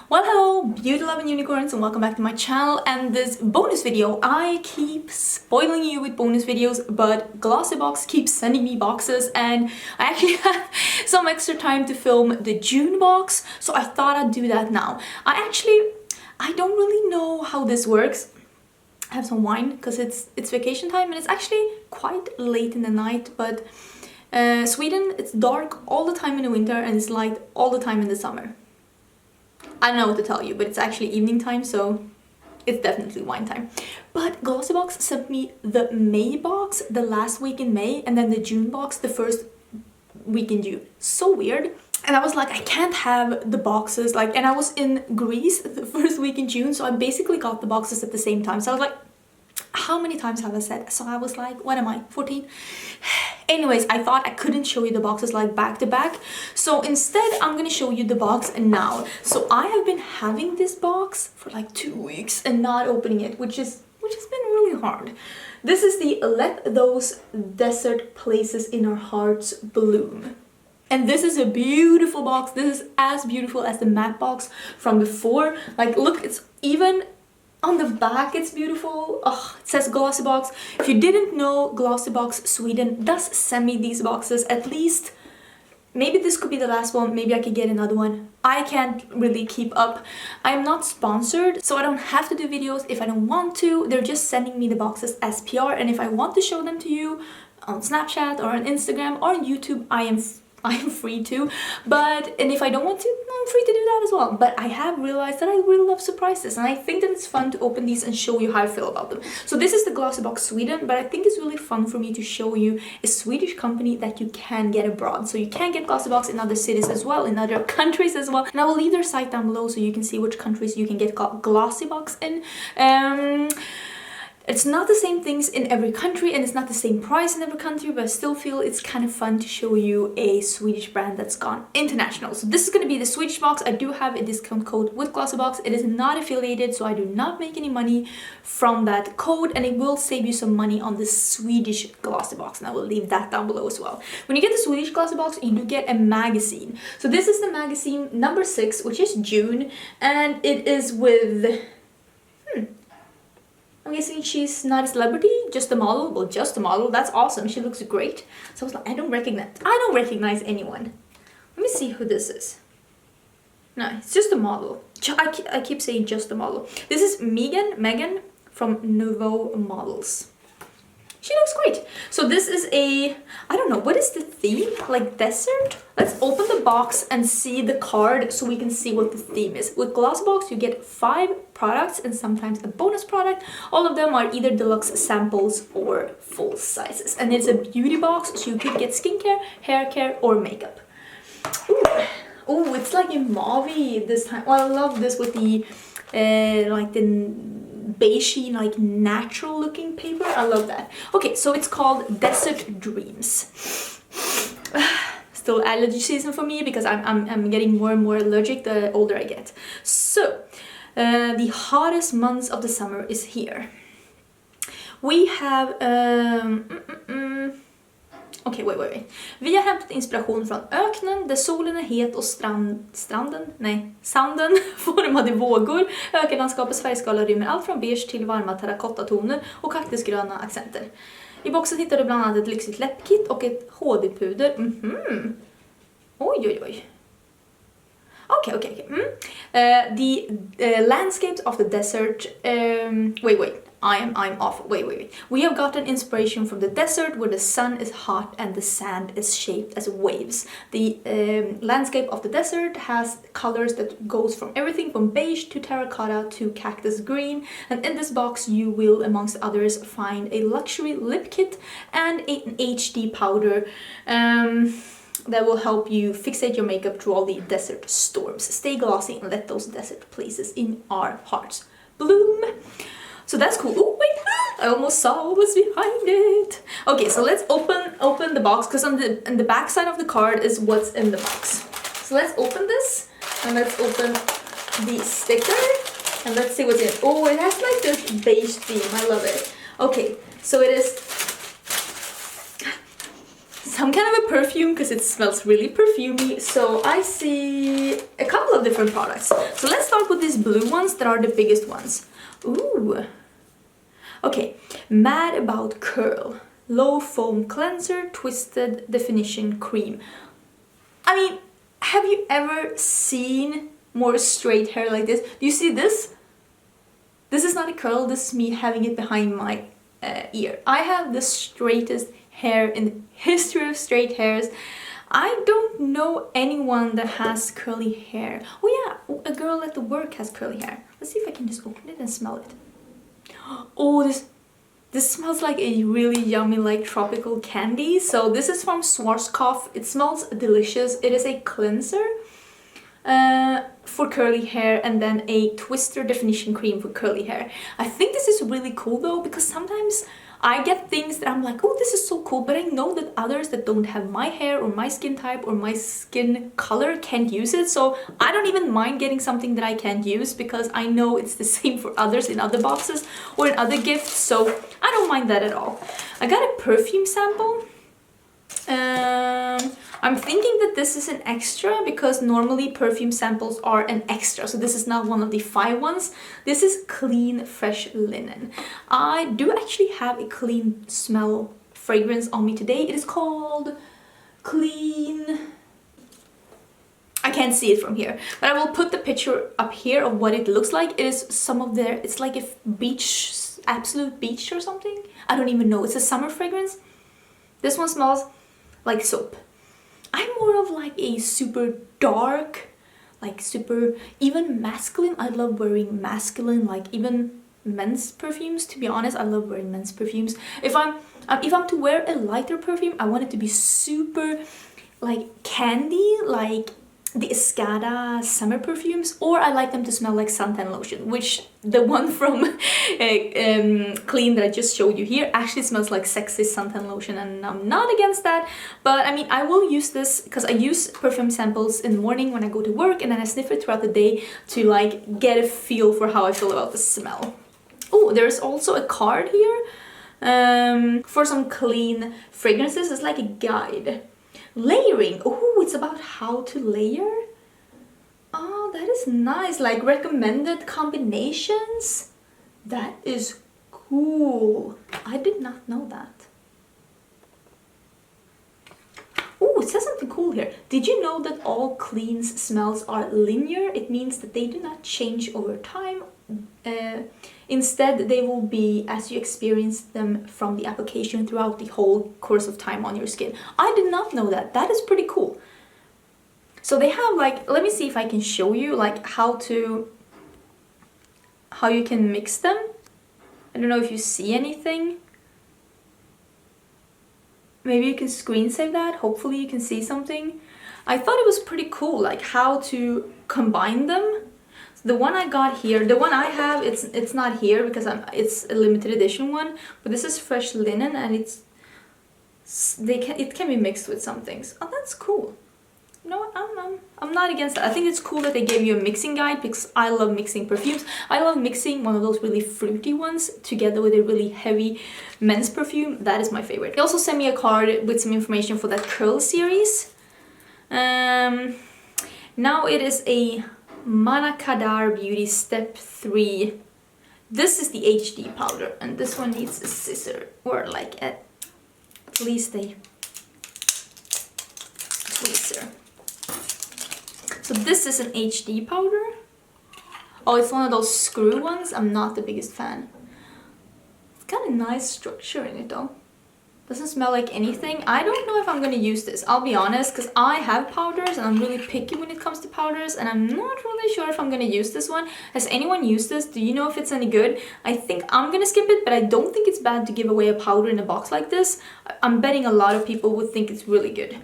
Well, hello, beauty loving unicorns, and welcome back to my channel. And this bonus video, I keep spoiling you with bonus videos, but Glossy Box keeps sending me boxes, and I actually had some extra time to film the June box, so I thought I'd do that now. I don't really know how this works. I have some wine because it's vacation time, and it's actually quite late in the night, but Sweden, it's dark all the time in the winter and it's light all the time in the summer. I don't know what to tell you, but it's actually evening time, so it's definitely wine time. But Glossy Box sent me the May box the last week in May, and then the June box the first week in June. So weird. And I was like, I can't have the boxes, like, and I was in Greece the first week in June, so I basically got the boxes at the same time. So I was like, how many times have I said? So I was like, what am I, 14? Anyways, I thought I couldn't show you the boxes like back to back, so instead I'm gonna show you the box now. So I have been having this box for like 2 weeks and not opening it, which has been really hard. This is the Let Those Desert Places in Our Hearts Bloom. And this is a beautiful box. This is as beautiful as the matte box from before. Like, look, it's even on the back, it's beautiful. Oh, it says Glossy Box. If you didn't know, Glossy Box Sweden does send me these boxes at least. Maybe this could be the last one. Maybe I could get another one. I can't really keep up. I'm not sponsored, so I don't have to do videos if I don't want to. They're just sending me the boxes as PR, and if I want to show them to you on Snapchat or on Instagram or on YouTube, I am free to. And if I don't want to, I'm free to do that as well. But I have realized that I really love surprises, and I think that it's fun to open these and show you how I feel about them. So this is the Glossy Box Sweden, but I think it's really fun for me to show you a Swedish company that you can get abroad. So you can get Glossy Box in other cities as well, in other countries as well. And I will leave their site down below so you can see which countries you can get Glossy Box in. It's not the same things in every country, and it's not the same price in every country, but I still feel it's kind of fun to show you a Swedish brand that's gone international. So this is going to be the Swedish box. I do have a discount code with Glossy Box. It is not affiliated, so I do not make any money from that code, and it will save you some money on the Swedish Glossy Box, and I will leave that down below as well. When you get the Swedish Glossy Box, you do get a magazine. So this is the magazine number 6, which is June, and it is with... I'm guessing she's not a celebrity, just a model. Well, just a model. That's awesome. She looks great. So I was like, I don't recognize anyone. Let me see who this is. No, it's just a model. I keep saying just a model. This is Megan from Nouveau Models. She looks great. So this is a, I don't know, what is the theme? Like desert? Let's open the box and see the card so we can see what the theme is. With Glossy Box, you get 5 products and sometimes a bonus product. All of them are either deluxe samples or full sizes. And it's a beauty box, so you could get skincare, hair care, or makeup. Ooh, it's like a mauve this time. Well, I love this with the, like the beigey, like natural looking paper. I love that. Okay, so it's called Desert Dreams. Still allergy season for me because I'm getting more and more allergic the older I get. So the hottest months of the summer is here. We have okej, wait. Vi har hämtat inspiration från öknen där solen är het och sanden formade vågor. Ökenlandskapets färgskala rymmer allt från beige till varma terrakottatoner och kaktusgröna accenter. I boxen hittar du bland annat ett lyxigt läppkit och ett HD-puder. Oj. Okay. The landscapes of the desert. Wait. I'm off. Wait. We have gotten inspiration from the desert where the sun is hot and the sand is shaped as waves. The landscape of the desert has colors that goes from everything from beige to terracotta to cactus green. And in this box you will, amongst others, find a luxury lip kit and an HD powder that will help you fixate your makeup through all the desert storms. Stay glossy and let those desert places in our hearts bloom. So that's cool. Oh wait, I almost saw what was behind it. Okay, so let's open the box, because on the back side of the card is what's in the box. So let's open this, and let's open the sticker, and let's see what's in it. Oh, it has like this beige theme. I love it. Okay, so it is some kind of a perfume because it smells really perfumey. So I see a couple of different products. So let's start with these blue ones that are the biggest ones. Ooh. Okay, Mad About Curl. Low Foam Cleanser Twisted Definition Cream. I mean, have you ever seen more straight hair like this? Do you see this? This is not a curl, this is me having it behind my ear. I have the straightest hair in the history of straight hairs. I don't know anyone that has curly hair. Oh yeah, a girl at the work has curly hair. Let's see if I can just open it and smell it. Oh, this smells like a really yummy, like tropical candy. So this is from Schwarzkopf. It smells delicious. It is a cleanser for curly hair and then a twister definition cream for curly hair. I think this is really cool though, because sometimes I get things that I'm like, oh, this is so cool, but I know that others that don't have my hair or my skin type or my skin color can't use it. So I don't even mind getting something that I can't use because I know it's the same for others in other boxes or in other gifts. So I don't mind that at all. I got a perfume sample. I'm thinking that this is an extra because normally perfume samples are an extra, so this is not one of the 5 ones. This is Clean Fresh Linen. I do actually have a clean smell fragrance on me today. It is called Clean... I can't see it from here, but I will put the picture up here of what it looks like. It is some of their... It's like a beach, Absolute Beach or something. I don't even know. It's a summer fragrance. This one smells like soap. I'm more of like a super dark, like super, even masculine. I love wearing masculine, like even men's perfumes. To be honest, I love wearing men's perfumes. If I'm to wear a lighter perfume, I want it to be super like candy, like the Escada summer perfumes, or I like them to smell like suntan lotion, which the one from Clean that I just showed you here actually smells like sexy suntan lotion, and I'm not against that. But I mean, I will use this because I use perfume samples in the morning when I go to work, and then I sniff it throughout the day to like get a feel for how I feel about the smell. Oh, there's also a card here for some Clean fragrances. It's like a guide. Layering. Oh, it's about how to layer. Oh, that is nice. Like recommended combinations. That is cool. I did not know that. Oh, it says something cool here. Did you know that all Clean's smells are linear? It means that they do not change over time. Instead, they will be as you experience them from the application throughout the whole course of time on your skin. I did not know that. That is pretty cool. So they have like, let me see if I can show you like how you can mix them. I don't know if you see anything. Maybe you can screen save that. Hopefully you can see something. I thought it was pretty cool, like how to combine them. The one I got here, the one I have, it's not here because it's a limited edition one, but this is Fresh Linen, and it can be mixed with some things. Oh, that's cool. You know what? I'm not against that. I think it's cool that they gave you a mixing guide because I love mixing perfumes. I love mixing one of those really fruity ones together with a really heavy men's perfume. That is my favorite. They also sent me a card with some information for that curl series. Now it is a Manakadar Beauty Step 3. This is the HD powder, and this one needs a scissor, or like at least a tweezer. So this is an HD powder. Oh, it's one of those screw ones. I'm not the biggest fan. It's got a nice structure in it though. Doesn't smell like anything. I don't know if I'm gonna use this, I'll be honest, because I have powders and I'm really picky when it comes to powders, and I'm not really sure if I'm gonna use this one. Has anyone used this? Do you know if it's any good? I think I'm gonna skip it, but I don't think it's bad to give away a powder in a box like this. I'm betting a lot of people would think it's really good.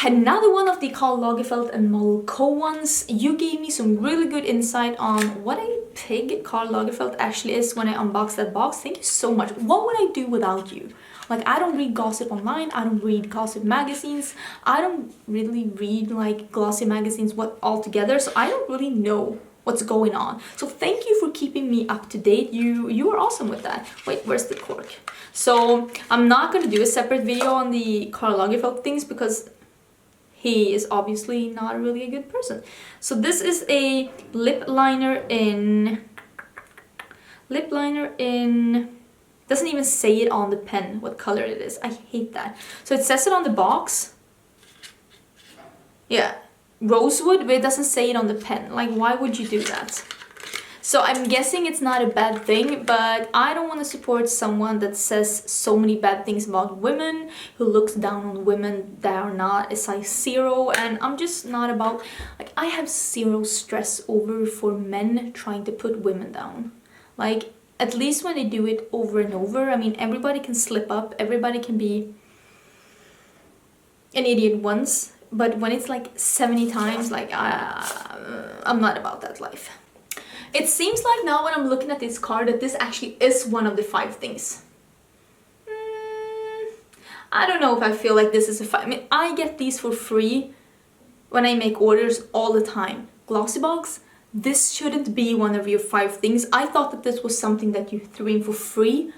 Another one of the Karl Lagerfeld and Molko ones. You gave me some really good insight on what a pig Karl Lagerfeld actually is when I unboxed that box. Thank you so much. What would I do without you? Like, I don't read gossip online, I don't read gossip magazines, I don't really read like glossy magazines altogether, so I don't really know what's going on. So thank you for keeping me up to date. You are awesome with that. Wait, where's the cork? So I'm not gonna do a separate video on the Karl Lagerfeld things because he is obviously not really a good person. So this is a lip liner in, doesn't even say it on the pen what color it is. I hate that. So it says it on the box. Yeah, rosewood, but it doesn't say it on the pen. Like, why would you do that? So I'm guessing it's not a bad thing, but I don't want to support someone that says so many bad things about women, who looks down on women that are not a size 0, and I'm just not about, like, I have zero stress over for men trying to put women down. Like, at least when they do it over and over, I mean, everybody can slip up, everybody can be an idiot once, but when it's like 70 times, like, I'm not about that life. It seems like now when I'm looking at this card that this actually is one of the 5 things. I don't know if I feel like this is a 5. I mean, I get these for free when I make orders all the time. Glossy Box, this shouldn't be one of your 5 things. I thought that this was something that you threw in for free.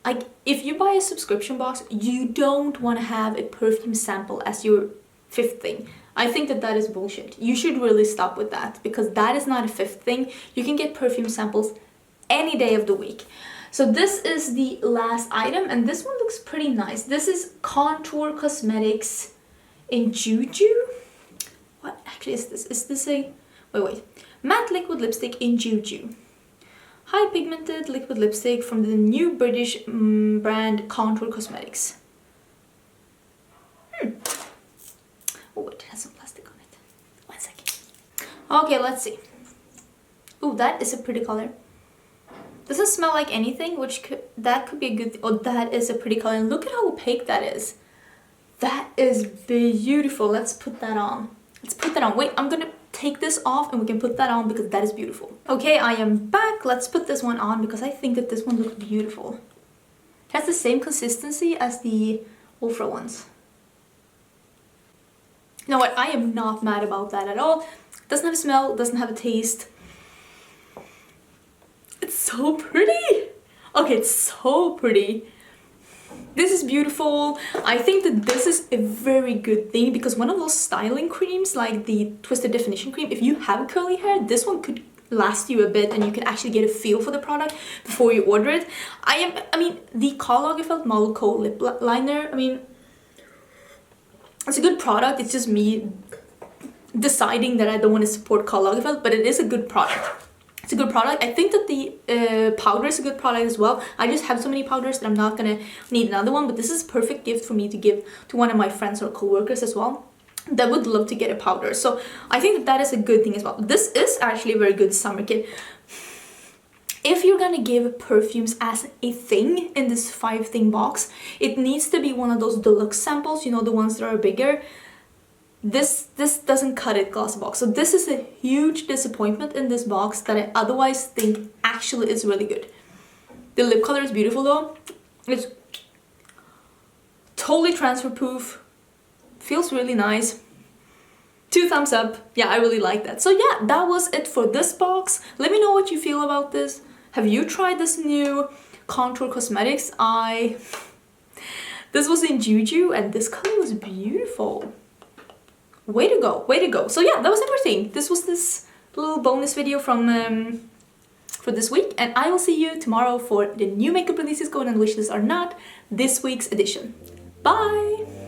Like, if you buy a subscription box, you don't want to have a perfume sample as your 5th thing. I think that that is bullshit. You should really stop with that, because that is not a 5th thing. You can get perfume samples any day of the week. So this is the last item, and this one looks pretty nice. This is Contour Cosmetics in Juju. What actually is this? Is this a... Wait. Matte liquid lipstick in Juju. High pigmented liquid lipstick from the new British brand Contour Cosmetics. Oh, it has some plastic on it. 1 second. Okay, let's see. Oh, that is a pretty color. Doesn't smell like anything, which that could be a good... Oh, that is a pretty color. And look at how opaque that is. That is beautiful. Let's put that on. Let's put that on. Wait, I'm gonna take this off and we can put that on because that is beautiful. Okay, I am back. Let's put this one on because I think that this one looks beautiful. It has the same consistency as the Ultra ones. You know what? I am not mad about that at all. Doesn't have a smell, doesn't have a taste. It's so pretty. Okay, it's so pretty. This is beautiful. I think that this is a very good thing because one of those styling creams, like the Twisted Definition cream, if you have curly hair, this one could last you a bit and you can actually get a feel for the product before you order it. I mean, the Karl Lagerfeld Model Co lip liner, I mean, it's a good product. It's just me deciding that I don't want to support Karl Lagerfeld, but it is a good product. It's a good product. I think that the powder is a good product as well. I just have so many powders that I'm not gonna need another one, but this is a perfect gift for me to give to one of my friends or co-workers as well that would love to get a powder. So I think that that is a good thing as well. This is actually a very good summer kit. If you're gonna give perfumes as a thing in this 5-thing box, it needs to be one of those deluxe samples, you know, the ones that are bigger. This doesn't cut it, Glossy Box. So this is a huge disappointment in this box that I otherwise think actually is really good. The lip color is beautiful though. It's totally transfer proof. Feels really nice. 2 thumbs up. Yeah, I really like that. So yeah, that was it for this box. Let me know what you feel about this. Have you tried this new Contour Cosmetics? This was in Juju and this color was beautiful. Way to go, way to go. So yeah, that was everything. This was this little bonus video from for this week, and I will see you tomorrow for the new makeup releases, going on wishlist or not, this week's edition. Bye!